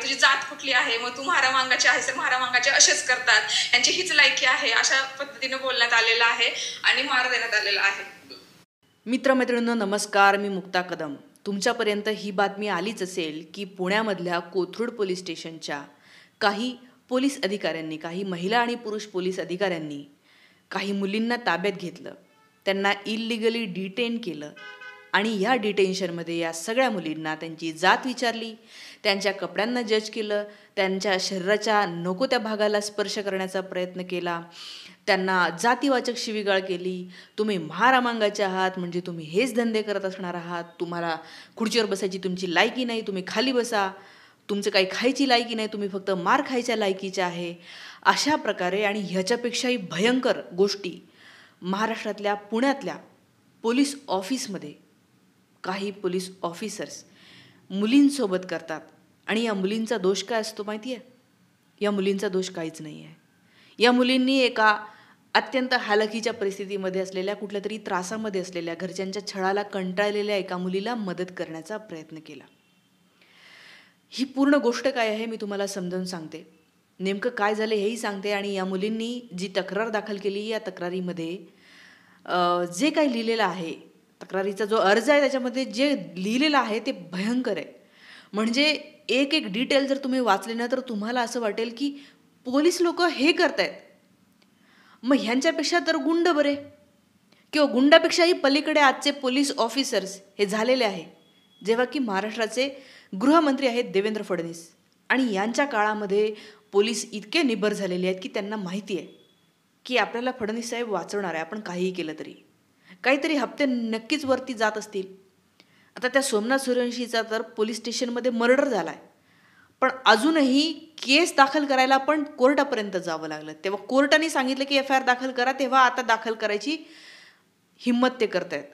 तुझी जात कुठली आहे, मग तू महारामांगाची आहेस तर महारामांगाचे असेच करतात, यांची हीच लायकी आहे, अशा पद्धतीने बोलण्यात आलेलं आहे आणि मार देण्यात आलेला आहे. मित्रमैत्रिणींनो नमस्कार, मी मुक्ता कदम. तुमच्यापर्यंत ही बातमी आलीच असेल की पुण्यामधल्या कोथरूड पोलीस स्टेशनच्या काही पोलीस अधिकाऱ्यांनी, काही महिला आणि पुरुष पोलीस अधिकाऱ्यांनी काही मुलींना ताब्यात घेतलं, त्यांना इल्लिगली डिटेन केलं आणि या डिटेन्शनमध्ये या सगळ्या मुलींना त्यांची जात विचारली, त्यांच्या कपड्यांना जज केलं, त्यांच्या शरीराच्या नको त्या भागाला स्पर्श करण्याचा प्रयत्न केला, त्यांना जातीवाचक शिवीगाळ केली. तुम्ही महारामांगाचे आहात म्हणजे तुम्ही हेच धंदे करत असणार आहात, तुम्हाला खुर्चीवर बसायची तुमची लायकी नाही, तुम्ही खाली बसा, तुमचं काही खायची लायकी नाही, तुम्ही फक्त मार खायच्या लायकीचे आहे. अशा प्रकारे आणि ह्याच्यापेक्षाही भयंकर गोष्टी महाराष्ट्रातल्या पुण्यातल्या पोलीस ऑफिसमध्ये काही पोलीस ऑफिसर्स मुलींसोबत करतात. आणि या मुलींचा दोष काय असतो माहिती आहे? या मुलींचा दोष काहीच नाही आहे. या मुलींनी एका अत्यंत हालाखीच्या परिस्थितीमध्ये असलेल्या, कुठल्या तरी त्रासामध्ये असलेल्या, घरच्यांच्या छळाला कंटाळलेल्या एका मुलीला मदत करण्याचा प्रयत्न केला. ही पूर्ण गोष्ट काय आहे मी तुम्हाला समजावून सांगते, नेमकं काय झालं हेही सांगते. आणि या मुलींनी जी तक्रार दाखल केली, या तक्रारीमध्ये जे काही लिहिलेलं आहे, तक्रारीचा जो अर्ज आहे त्याच्यामध्ये जे लिहिलेलं आहे ते भयंकर आहे. म्हणजे एक एक डिटेल जर तुम्ही वाचले ना तर तुम्हाला असं वाटेल की पोलीस लोक हे करतायत, मग ह्यांच्यापेक्षा तर गुंड बरे, किंवा गुंडापेक्षाही पलीकडे आजचे पोलीस ऑफिसर्स हे झालेले आहे. जेव्हा की महाराष्ट्राचे गृहमंत्री आहेत देवेंद्र फडणवीस, आणि यांच्या काळामध्ये पोलीस इतके निबर झालेले आहेत की त्यांना माहिती आहे की आपल्याला फडणवीस साहेब वाचवणार आहे, आपण काहीही केलं तरी. काहीतरी हप्ते नक्कीच वरती जात असतील. आता त्या सोमनाथ सूर्यवंशीचा तर पोलीस स्टेशनमध्ये मर्डर झाला आहे, पण अजूनही केस दाखल करायला पण कोर्टापर्यंत जावं लागलं. तेव्हा कोर्टाने सांगितलं की FIR दाखल करा, तेव्हा आता दाखल करायची हिंमत ते करतायत.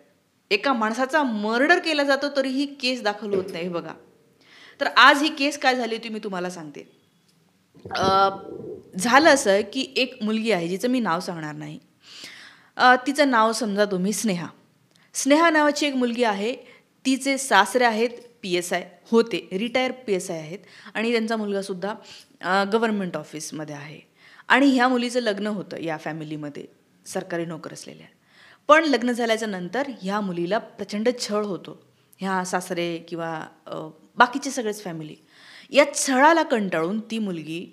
एका माणसाचा मर्डर केला जातो तरीही केस दाखल होत नाही. बघा, तर आज ही केस काय झाली होती मी तुम्हाला सांगते. झालं असं की एक मुलगी आहे, जिचं मी नाव सांगणार नाही, तिचं नाव समजा तुम्ही स्नेहा नावाची एक मुलगी आहे. तिचे सासरे आहेत PSI होते, रिटायर PSI आहेत, आणि त्यांचा मुलगासुद्धा गव्हर्नमेंट ऑफिसमध्ये आहे. आणि ह्या मुलीचं लग्न होतं या फॅमिलीमध्ये, सरकारी नोकर असलेल्या. पण लग्न झाल्याच्या नंतर ह्या मुलीला प्रचंड छळ होतो, ह्या सासरे किंवा बाकीचे सगळेच फॅमिली. या छळाला कंटाळून ती मुलगी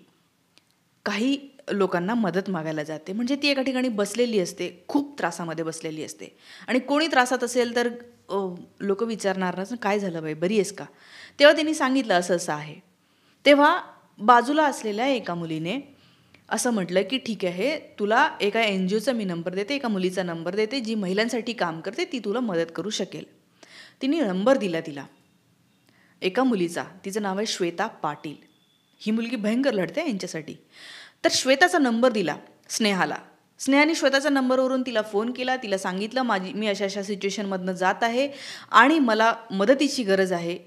काही लोकांना मदत मागायला जाते. म्हणजे ती एका ठिकाणी बसलेली असते, खूप त्रासामध्ये बसलेली असते, आणि कोणी त्रासात असेल तर लोक विचारणार ना, काय झालं बाई, बरी आहेस का? तेव्हा त्यांनी सांगितलं असं असं आहे. तेव्हा बाजूला असलेल्या एका मुलीने असं म्हटलं की ठीक आहे, तुला एका NGOचा मी नंबर देते, एका मुलीचा नंबर देते जी महिलांसाठी काम करते, ती तुला मदत करू शकेल. तिने नंबर दिला तिला एका मुलीचा, तिचं नाव आहे श्वेता पाटील. ही मुलगी भयंकर लढते यांच्यासाठी. तर श्वेताचा नंबर दिला स्नेहाला. स्नेहाने श्वेताच्या नंबरवरून तिला फोन केला, तिला सांगितलं मी अशा अशा सिच्युएशनमधनं जात आहे आणि मला मदतीची गरज आहे,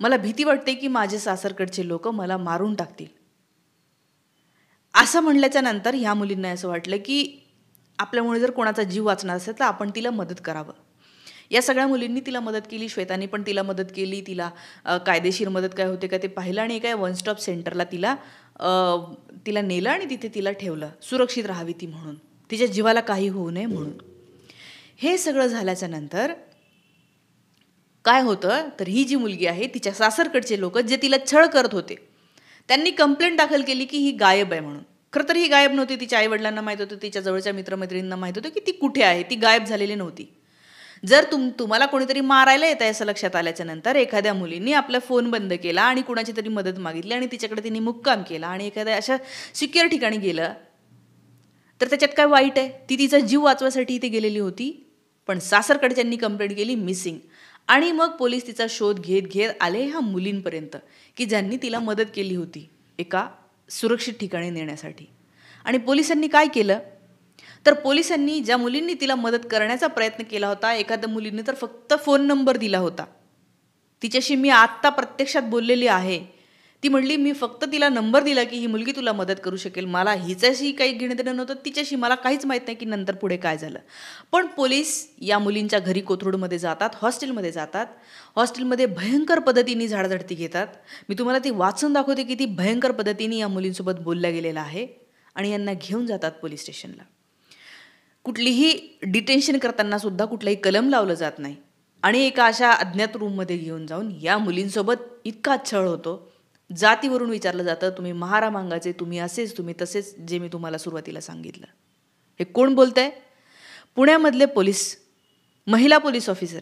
मला भीती वाटते की माझे सासरकडचे लोक मला मारून टाकतील. असं म्हणल्याच्या नंतर ह्या मुलींना असं वाटलं की आपल्यामुळे जर कोणाचा जीव वाचणार असेल तर आपण तिला मदत करावं. या सगळ्या मुलींनी तिला मदत केली, श्वेताने पण तिला मदत केली. तिला कायदेशीर मदत काय होते का ते पाहिलं, आणि एका वन स्टॉप सेंटरला तिला नेलं आणि तिथे तिला ठेवलं, सुरक्षित राहावी ती म्हणून, तिच्या जीवाला काही होऊ नये म्हणून. हे सगळं झाल्याच्या नंतर काय होतं, तर ही जी मुलगी आहे तिच्या सासरकडचे लोक जे तिला छळ करत होते त्यांनी कंप्लेंट दाखल केली की ही गायब आहे म्हणून. खरं तर ही गायब नव्हती, तिच्या आईवडिलांना माहीत होतं, तिच्या जवळच्या मित्रमैत्रिणींना माहीत होतं की ती कुठे आहे, ती गायब झालेली नव्हती. जर तुम्हाला कोणीतरी मारायला येत आहे असं लक्षात आल्याच्या नंतर एखाद्या मुलींनी आपला फोन बंद केला आणि कुणाची तरी मदत मागितली आणि तिच्याकडे तिने मुक्काम केला आणि एखाद्या अशा सिक्युअर ठिकाणी गेलं, तर त्याच्यात काय वाईट आहे? ती तिचा जीव वाचवायसाठी इथे गेलेली होती, पण सासरकडच्यांनी कंप्लेंट केली मिसिंग. आणि मग पोलीस तिचा शोध घेत आले ह्या मुलींपर्यंत की ज्यांनी तिला मदत केली होती एका सुरक्षित ठिकाणी नेण्यासाठी. आणि पोलिसांनी काय केलं, तर पोलिसांनी ज्या मुलींनी तिला मदत करण्याचा प्रयत्न केला होता, एखाद्या मुलीने तर फक्त फोन नंबर दिला होता, तिच्याशी मी आत्ता प्रत्यक्षात बोललेली आहे, ती म्हणली मी फक्त तिला नंबर दिला की ही मुलगी तुला मदत करू शकेल, मला हिच्याशी काही घेणं देणं नव्हतं, तिच्याशी मला काहीच माहीत नाही की नंतर पुढे काय झालं. पण पोलीस या मुलींच्या घरी कोथरूडमध्ये जातात, हॉस्टेलमध्ये जातात, हॉस्टेलमध्ये भयंकर पद्धतीने झाडाझडती घेतात. मी तुम्हाला ती वाचून दाखवते की ती भयंकर पद्धतीने या मुलींसोबत बोलल्या गेलेलं आहे आणि यांना घेऊन जातात पोलीस स्टेशनला. कुठलीही डिटेन्शन करताना सुद्धा कुठलाही कलम लावलं जात नाही आणि एका अशा अज्ञात रूममध्ये घेऊन जाऊन या मुलींसोबत इतका छळ होतो. जातीवरून विचारलं जातं, तुम्ही महारामांगाचे, तुम्ही असेच, तुम्ही तसेच, जे मी तुम्हाला सुरुवातीला सांगितलं. हे कोण बोलतंय? पुण्यामधले पोलीस, महिला पोलीस ऑफिसर.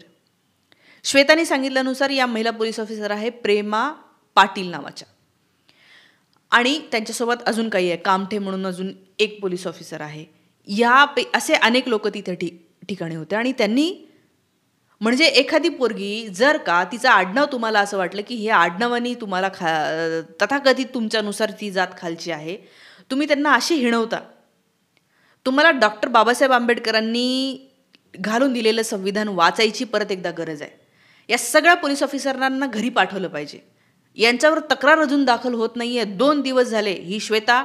श्वेताने सांगितल्यानुसार या महिला पोलीस ऑफिसर आहे प्रेमा पाटील नावाच्या, आणि त्यांच्यासोबत अजून काही आहे, कामठे म्हणून अजून एक पोलीस ऑफिसर आहे. असे अनेक लोक तिथे ठिकाणी होते आणि त्यांनी, म्हणजे एखादी पोरगी जर का तिचं आडनाव तुम्हाला असं वाटलं की हे आडनावानी तुम्हाला तथाकथित तुमच्यानुसार ती जात खालची आहे, तुम्ही त्यांना अशी हिणवता. तुम्हाला डॉक्टर बाबासाहेब आंबेडकरांनी घालून दिलेलं संविधान वाचायची परत एकदा गरज आहे. या सगळ्या पोलीस ऑफिसरांना घरी पाठवलं पाहिजे. यांच्यावर तक्रार अजून दाखल होत नाही आहे. 2 दिवस झाले ही श्वेता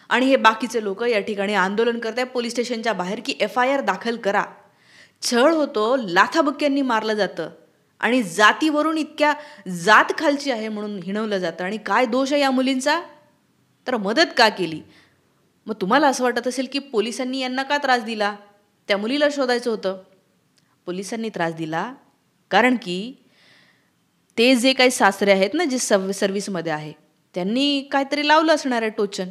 आणि हे बाकीचे लोक या ठिकाणी आंदोलन करत आहे पोलीस स्टेशनच्या बाहेर की FIR दाखल करा. छळ होतो, लाथाबुक्क्यांनी मारलं जातं आणि जातीवरून इतक्या जात खालची आहे म्हणून हिणवलं जातं. आणि काय दोष आहे या मुलींचा? तर मदत का केली? मग तुम्हाला असं वाटत असेल की पोलिसांनी यांना का त्रास दिला? त्या मुलीला शोधायचं होतं. पोलिसांनी त्रास दिला कारण की ते जे काही सासरे आहेत ना, जे सर्व्हिसमध्ये आहे, त्यांनी काहीतरी लावलं असणार आहे टोचन.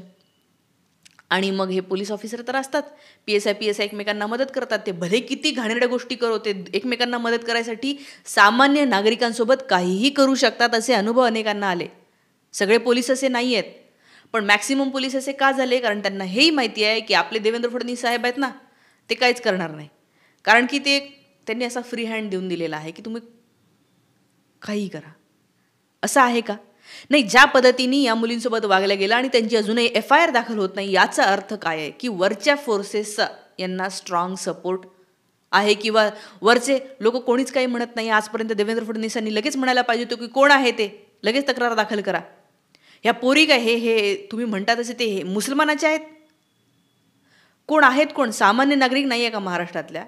आणि मग हे पोलीस ऑफिसर तर असतात, PSI एकमेकांना मदत करतात. ते भले किती घाणेरड्या गोष्टी करो, ते एकमेकांना मदत करायसाठी सामान्य नागरिकांसोबत काहीही करू शकतात. असे अनुभव अनेकांना आले. सगळे पोलीस असे नाही आहेत, पण मॅक्सिमम पोलीस असे का झाले? कारण त्यांना हेही माहिती आहे की आपले देवेंद्र फडणवीस साहेब आहेत ना, ते काहीच करणार नाही. कारण की त्यांनी असा फ्री हँड देऊन दिलेला आहे की तुम्ही काही करा. असं आहे का? नाही. ज्या पद्धतीने या मुलींसोबत वागल्या गेला आणि त्यांची अजूनही FIR दाखल होत नाही, याचा अर्थ काय आहे की वरच्या फोर्सेसचा यांना स्ट्रॉंग सपोर्ट आहे, किंवा वरचे लोक कोणीच काही म्हणत नाही. आजपर्यंत देवेंद्र फडणवीसांनी लगेच म्हणायला पाहिजे होतं की कोण आहे ते, लगेच तक्रार दाखल करा. ह्या पोरी काय हे तुम्ही म्हणता तसे ते मुसलमानाचे आहेत? कोण आहेत? कोण सामान्य नागरिक नाही आहे का महाराष्ट्रातल्या?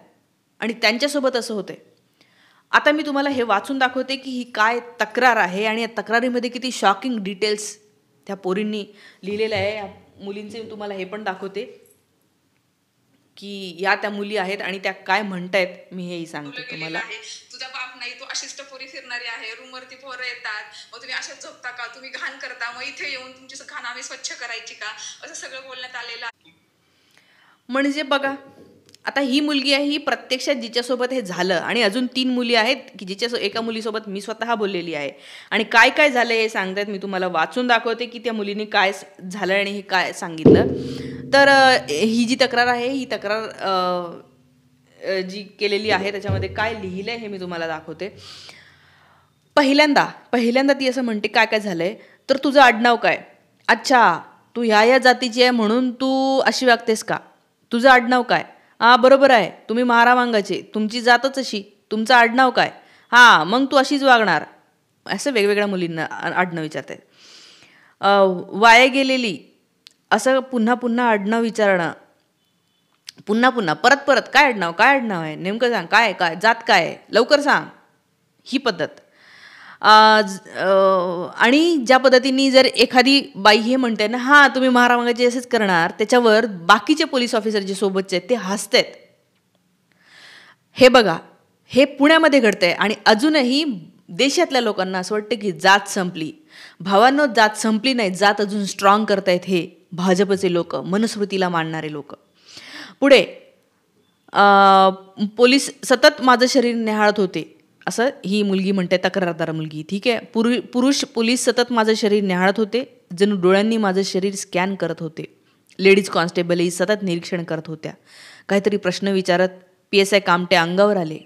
आणि त्यांच्यासोबत असं होतंय. आता मी तुम्हाला हे वाचून दाखवते की ही काय तक्रार आहे आणि या तक्रारीमध्ये किती शॉकिंग डिटेल्स त्या पोरींनी लिहिलेलं आहे. या मुलींचे तुम्हाला हे पण दाखवते की त्या मुली आहेत आणि त्या काय म्हणतायत. मी हेही सांगते तुम्हाला. तुझा बाप नाही, तू अशीच टपोरी फिरणारी आहे, रूमवरती पोरं येतात, मग तुम्ही अशाच झोपता का, तुम्ही घाण करता, मग इथे येऊन तुमची घाण आम्ही स्वच्छ करायची का, असं सगळं बोलण्यात आलेलं आहे. म्हणजे बघा, आता ही मुलगी आहे, ही प्रत्यक्षात जिच्यासोबत हे झालं, आणि अजून 3 मुली आहेत की एका मुलीसोबत मी स्वतः बोललेली आहे. आणि काय काय झालं हे सांगतायत. मी तुम्हाला वाचून दाखवते की त्या मुलीने काय झालं आणि हे काय सांगितलं. तर ही जी तक्रार आहे, ही तक्रार जी केलेली आहे त्याच्यामध्ये काय लिहिलं आहे हे मी तुम्हाला दाखवते. पहिल्यांदा ती असं म्हणते काय काय झालंय. तर तुझं आडनाव काय? अच्छा, तू ह्या जातीची आहे म्हणून तू अशी वागतेस का? तुझं आडनाव काय? बरोबर आहे, तुम्ही महारामांगाचे, तुमची जातच अशी, तुमचं आडनाव काय? मग तू अशीच वागणार. असं वेगवेगळ्या मुलींना आडनाव विचारतात. वाया गेलेली, असं पुन्हा पुन्हा आडनाव विचारणं, पुन्हा परत काय आडनाव आहे, नेमकं सांग, काय जात काय आहे, लवकर सांग, ही पद्धत. आणि ज्या पद्धतीने जर एखादी बाई हे म्हणते ना, तुम्ही महारामांगाचे असेच करणार, त्याच्यावर बाकीचे पोलीस ऑफिसर जे सोबतचे आहेत ते हसतात. हे बघा, हे पुण्यामध्ये घडतंय आणि अजूनही देशातल्या लोकांना असं वाटतं की जात संपली. भावांनो, जात संपली नाही, जात अजून स्ट्रॉंग करतायत हे भाजपचे लोक, मनुस्मृतीला मानणारे लोक. पुढे पोलीस सतत माझं शरीर न्याहाळत होते, असं ही मुलगी म्हणते, तक्रारदार मुलगी. ठीक आहे. पुरुष पोलीस सतत माझं शरीर न्याहाळत होते, जणू डोळ्यांनी माझं शरीर स्कॅन करत होते. लेडीज कॉन्स्टेबलही सतत निरीक्षण करत होत्या. काहीतरी प्रश्न विचारत PSI कामटे अंगावर आले,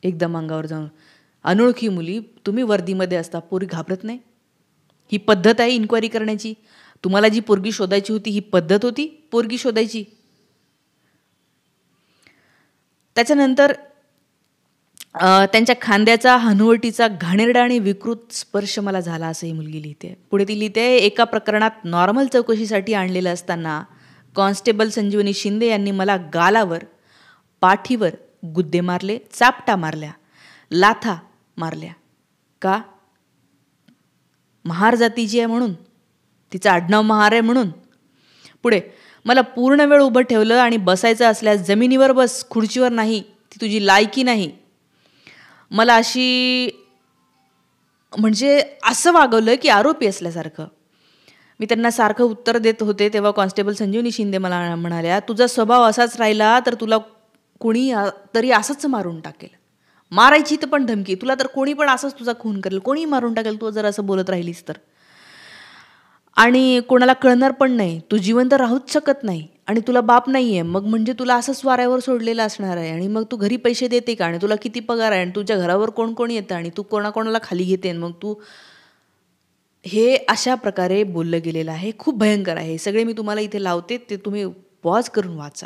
एकदम अंगावर जाऊन. अनोळखी मुली, तुम्ही वर्दीमध्ये असता, पोरी घाबरत नाही? ही पद्धत आहे इन्क्वायरी करण्याची? तुम्हाला जी पोरगी शोधायची होती ही पद्धत होती पोरगी शोधायची? त्याच्यानंतर त्यांच्या खांद्याचा हनुवटीचा घाणेरडा आणि विकृत स्पर्श मला झाला असं ही मुलगी लिहिते. पुढे ती लिहिते, एका प्रकरणात नॉर्मल चौकशीसाठी आणलेलं असताना कॉन्स्टेबल संजीवनी शिंदे यांनी मला गालावर, पाठीवर गुद्दे मारले, चापटा मारल्या, लाथा मारल्या. का? महार जातीची आहे म्हणून, तिचं आडनाव महार आहे म्हणून. पुढे, मला पूर्ण वेळ उभं ठेवलं आणि बसायचं असल्यास जमिनीवर बस, खुर्चीवर नाही, ती तुझी लायकी नाही. मला अशी म्हणजे असं वागवलं की आरोपी असल्यासारखं. मी त्यांना सारखं उत्तर देत होते तेव्हा कॉन्स्टेबल संजीवनी शिंदे मला म्हणाल्या, तुझा स्वभाव असाच राहिला तर तुला कोणी तरी असंच मारून टाकेल. मारायची तर पण धमकी, तुला तर कोणी पण असंच तुझा खून करेल, कोणी मारून टाकेल तू जर असं बोलत राहिलीस तर. आणि कोणाला कळणार पण नाही, तू जिवंत राहूच शकत नाही आणि तुला बाप नाही आहे, मग म्हणजे तुला असंच वाऱ्यावर सोडलेलं असणार आहे. आणि मग तू घरी पैसे देते का, आणि तुला किती पगार आहे, आणि तुझ्या घरावर कोण कोण येतं, आणि तू कोणाकोणाला खाली घेते, मग तू हे अशा प्रकारे बोललं गेलेलं आहे. खूप भयंकर आहे. सगळे मी तुम्हाला इथे लावते, ते तुम्ही पॉज करून वाचा.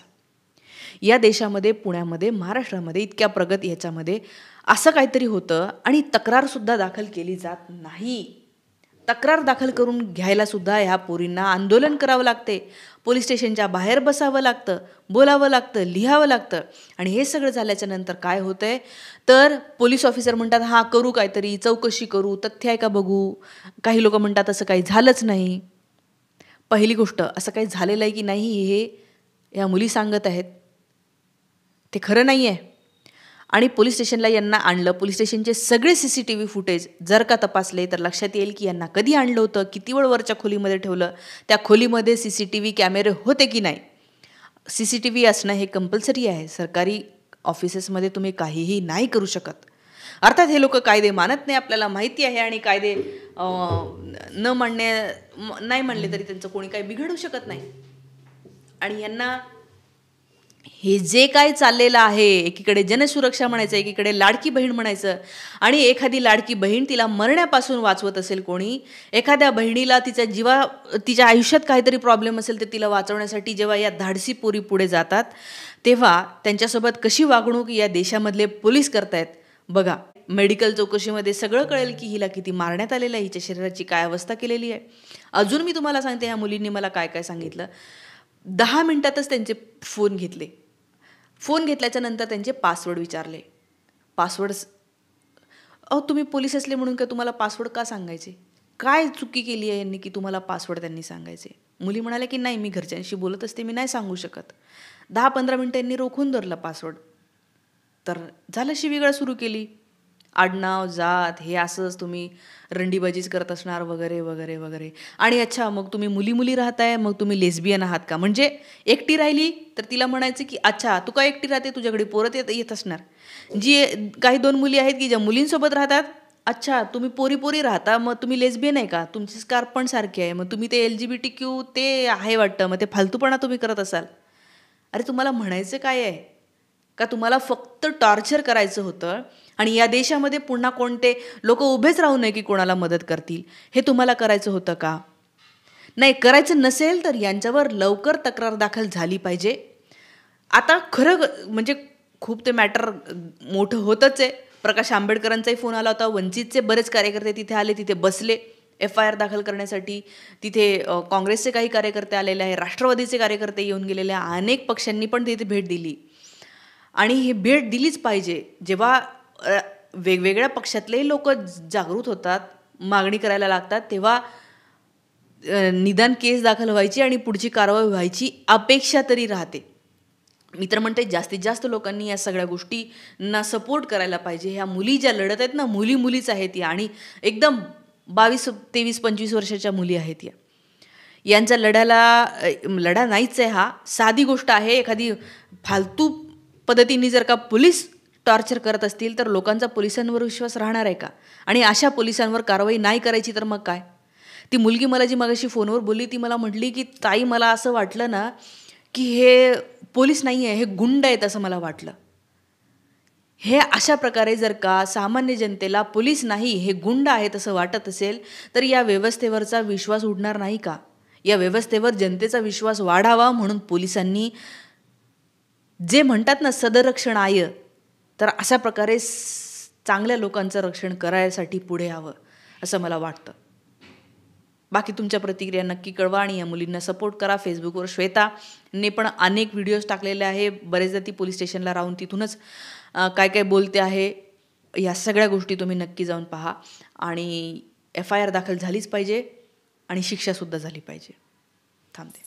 या देशामध्ये, पुण्यामध्ये, महाराष्ट्रामध्ये इतक्या प्रगत याच्यामध्ये असं काहीतरी होतं आणि तक्रारसुद्धा दाखल केली जात नाही. तक्रार दाखल करून घ्यायला सुद्धा ह्या पोरींना आंदोलन करावं लागते, पोलीस स्टेशनच्या बाहेर बसावं लागतं, बोलावं लागतं, लिहावं लागतं. आणि हे सगळं झाल्याच्या नंतर काय होतंय तर पोलीस ऑफिसर म्हणतात, हां करू काहीतरी, चौकशी करू, तथ्य आहे का बघू. काही लोक म्हणतात असं काही झालंच नाही. पहिली गोष्ट, असं काही झालेलं आहे की नाही हे या मुली सांगत आहेत, ते खरं नाही आहे. आणि पोलीस स्टेशनला यांना आणलं, पोलीस स्टेशनचे सगळे CCTV फुटेज जर का तपासले तर लक्षात येईल की यांना कधी आणलं होतं, किती वेळ वरच्या खोलीमध्ये ठेवलं, त्या खोलीमध्ये CCTV कॅमेरे होते की नाही. CCTV असणं हे कंपल्सरी आहे. सरकारी ऑफिसेसमध्ये तुम्ही काहीही नाही करू शकत. अर्थात हे लोक कायदे मानत नाही, आपल्याला माहिती आहे, आणि कायदे नाही म्हणले तरी त्यांचं कोणी काही बिघडू शकत नाही. आणि यांना हे जे काय चाललेलं आहे, एकीकडे जनसुरक्षा म्हणायचं, एकीकडे लाडकी बहीण म्हणायचं, आणि एखादी लाडकी बहीण तिला मरण्यापासून वाचवत असेल कोणी, एखाद्या बहिणीला तिच्या आयुष्यात काहीतरी प्रॉब्लेम असेल तर तिला वाचवण्यासाठी जेव्हा या धाडसी पोरी पुढे जातात तेव्हा त्यांच्यासोबत कशी वागणूक या देशामधले पोलीस करतायत बघा. मेडिकल चौकशीमध्ये सगळं कळेल की हिला किती मारण्यात आलेलं आहे, हिच्या शरीराची काय अवस्था केलेली आहे. अजून मी तुम्हाला सांगते, ह्या मुलींनी मला काय काय सांगितलं. 10 मिनिटातच त्यांचे फोन घेतले. फोन घेतल्याच्या नंतर त्यांचे पासवर्ड विचारले. पासवर्ड, तुम्ही पोलीस असले म्हणून का तुम्हाला पासवर्ड का सांगायचे, काय चुकी केली आहे यांनी की तुम्हाला पासवर्ड त्यांनी सांगायचे. मुली म्हणाल्या की नाही, मी घरच्यांशी बोलत असते, मी नाही सांगू शकत. 10-15 मिनिटं यांनी रोखून धरलं पासवर्ड. तर झालं, शिवीगाळ सुरू केली. आडनाव, जात, हे असंच तुम्ही रंडीबाजीच करत असणार वगैरे वगैरे वगैरे. आणि अच्छा, मग तुम्ही मुली राहताय, मग तुम्ही लेस्बियन आहात का, म्हणजे एकटी राहिली तर तिला म्हणायचं की अच्छा तू का एकटी राहते, तुझ्याकडे पोरत येत असणार. जी काही 2 मुली आहेत की ज्या मुलींसोबत राहतात, अच्छा तुम्ही पोरी राहता, मग तुम्ही लेस्बियन आहे का, तुमची स्कार्फ पण सारखी आहे, मग तुम्ही ते LGBTQ ते आहे वाटतं, मग ते फालतूपणा तुम्ही करत असाल. अरे तुम्हाला म्हणायचं काय आहे का, तुम्हाला फक्त टॉर्चर करायचं होतं. आणि या देशामध्ये पुन्हा कोणते लोक उभेच राहू नये की कोणाला मदत करतील, हे तुम्हाला करायचं होतं का. नाही करायचं नसेल तर यांच्यावर लवकर तक्रार दाखल झाली पाहिजे. आता खरं म्हणजे खूप ते मॅटर मोठं होतच आहे. प्रकाश आंबेडकरांचाही फोन आला होता, वंचितचे बरेच कार्यकर्ते तिथे आले, तिथे बसले FIR दाखल करण्यासाठी. तिथे काँग्रेसचे काही कार्यकर्ते आलेले आहे, राष्ट्रवादीचे कार्यकर्ते येऊन गेलेले आहे, अनेक पक्षांनी पण तिथे भेट दिली. आणि ही भेट दिलीच पाहिजे. जेव्हा वेगवेगळ्या पक्षातलेही लोक जागृत होतात, मागणी करायला लागतात, तेव्हा निदान केस दाखल व्हायची आणि पुढची कारवाई व्हायची अपेक्षा तरी राहते. मी तर म्हणते जास्तीत जास्त लोकांनी या सगळ्या गोष्टींना सपोर्ट करायला पाहिजे. ह्या मुली ज्या लढत आहेत ना, मुलीच आहेत या, आणि एकदम 22, 23, 25 वर्षाच्या मुली आहेत या. यांचा लढा नाहीच आहे हा, साधी गोष्ट आहे. एखादी फालतू पद्धतीने जर का पोलीस टॉर्चर करत असतील तर लोकांचा पोलिसांवर विश्वास राहणार आहे का, आणि अशा पोलिसांवर कारवाई नाही करायची तर मग काय. ती मुलगी मला जी मगाशी फोनवर बोलली, ती मला म्हटली की ताई मला असं वाटलं ना की हे पोलीस नाही आहे, हे गुंड आहेत असं मला वाटलं. हे अशा प्रकारे जर का सामान्य जनतेला पोलीस नाही हे गुंड आहेत असं वाटत असेल तर या व्यवस्थेवरचा विश्वास उडणार नाही का. या व्यवस्थेवर जनतेचा विश्वास वाढावा म्हणून पोलिसांनी जे म्हणतात ना सदरक्षणाय, तर अशा प्रकारे चांगल्या लोकांचं रक्षण करायसाठी पुढे यावं असं मला वाटतं. बाकी तुमच्या प्रतिक्रिया नक्की कळवा आणि या मुलींना सपोर्ट करा. फेसबुकवर श्वेताने पण अनेक व्हिडिओज टाकलेले आहे. बरेचदा ती पोलीस स्टेशनला राहून तिथूनच काय काय बोलते आहे, या सगळ्या गोष्टी तुम्ही नक्की जाऊन पहा. आणि FIR दाखल झालीच पाहिजे आणि शिक्षासुद्धा झाली पाहिजे. थांबते.